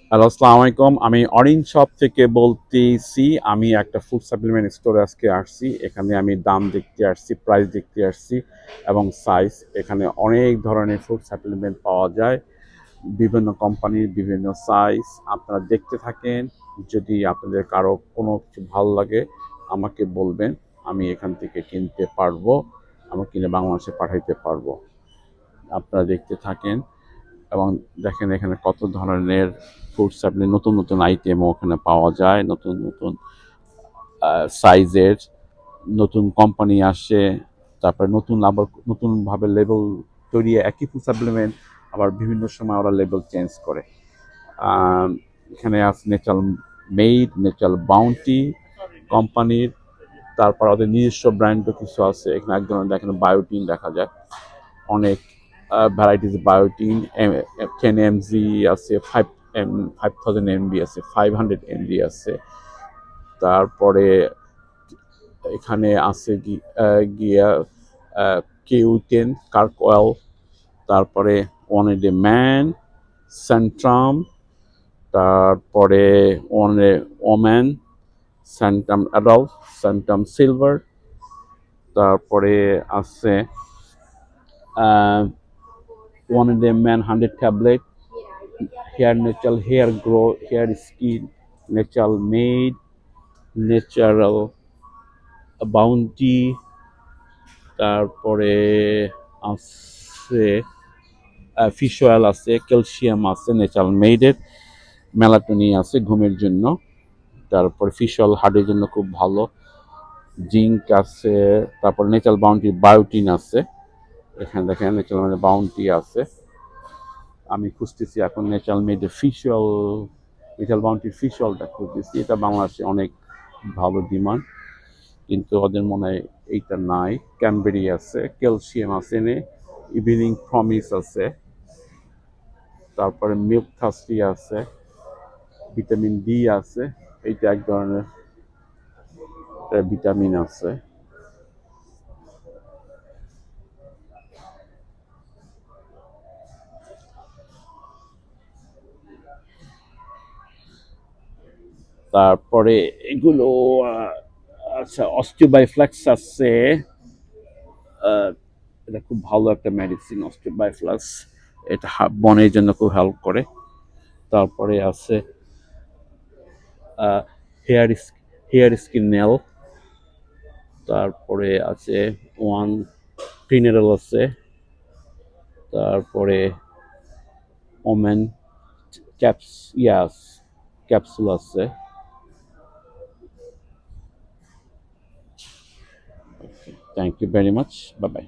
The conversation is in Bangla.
হ্যালো, আসসালামু আলাইকুম। আমি অরেঞ্জ শপ থেকে বলতেছি। আমি একটা ফুড সাপ্লিমেন্ট স্টোরে আজকে আসছি। এখানে আমি দাম দেখতে আসছি, প্রাইস দেখতে আসছি এবং সাইজ। এখানে অনেক ধরনের ফুড সাপ্লিমেন্ট পাওয়া যায়। বিভিন্ন কোম্পানির বিভিন্ন সাইজ। আপনারা দেখতে থাকেন। যদি আপনাদের কারো কোনো কিছু ভালো লাগে আমাকে বলবেন। আমি এখান থেকে কিনতে পারবো। আমি কিনে বাংলাদেশে পাঠাইতে পারবো। আপনারা দেখতে থাকেন। এবং দেখেন এখানে কত ধরনের ফুড সাপ্লি নতুন নতুন আইটেমও ওখানে পাওয়া যায়, নতুন নতুন সাইজের নতুন কোম্পানি আসে। তারপরে নতুন আবার নতুনভাবে লেবেল তৈরি, একই ফুড সাপ্লিমেন্ট আবার বিভিন্ন সময় ওরা লেবেল চেঞ্জ করে। আম, এখানে আছে ন্যাচারাল মেড, ন্যাচারাল বাউন্টি কোম্পানির। তারপর ওদের নিজস্ব ব্র্যান্ডও কিছু আছে। এখানে এক ধরনের দেখেন বায়োটিন দেখা যায়, অনেক ভ্যারাইটিস বায়োটিন। 10 mg আছে, 5000 mb আছে, 500 mb আছে। তারপরে এখানে আছে গিয়া Q10 কার্ক অয়েল। তারপরে one a day man, Centrum. তারপরে one a woman, সেন্টাম adult, সেন্টাম silver. তারপরে আছে one a day man 100 tablet, hair natural hair grow, hair skin, natural made, natural bounty. তারপরে আছে ফিশ অয়েল আছে, ক্যালসিয়াম আছে ন্যাচারাল মেডের, মেলাটোনিন আছে ঘুমের জন্য। তারপর ফিশ অয়েল হার্টের জন্য খুব ভালো, জিঙ্ক আছে। তারপর ন্যাচারাল বাউন্টি বায়োটিন আছে। এখানে দেখেন ন্যাচারাল বাউন্টি আছে। আমি খুঁজতেছি এখন natural মেডের fish oil, natural বাউন্টির fish অয়েলটা খুঁজতেছি। এটা বাংলাদেশে অনেক ভালো ডিমান্ড, কিন্তু ওদের মনে হয় এইটা নাই। ক্যানবেরি আছে, ক্যালসিয়াম আছে, ইভিনিং প্রমিস আছে। তারপরে মিল্ক থার্স্টি আছে, ভিটামিন ডি আছে। এইটা এক ধরনের ভিটামিন আছে। তারপরে এগুলো আচ্ছা, অস্টিওবাইফ্লেক্স আছে। এটা খুব ভালো একটা মেডিসিন, অস্টিওবাইফ্লেক্স। এটা বনের জন্য খুব হেল্প করে। তারপরে আছে হেয়ার হেয়ার স্কিন নেল। তারপরে আছে ওয়ান ক্লিনারেল আছে। তারপরে ওমেন ক্যাপস ইয়াস ক্যাপসুল আছে। Thank you very much, bye by.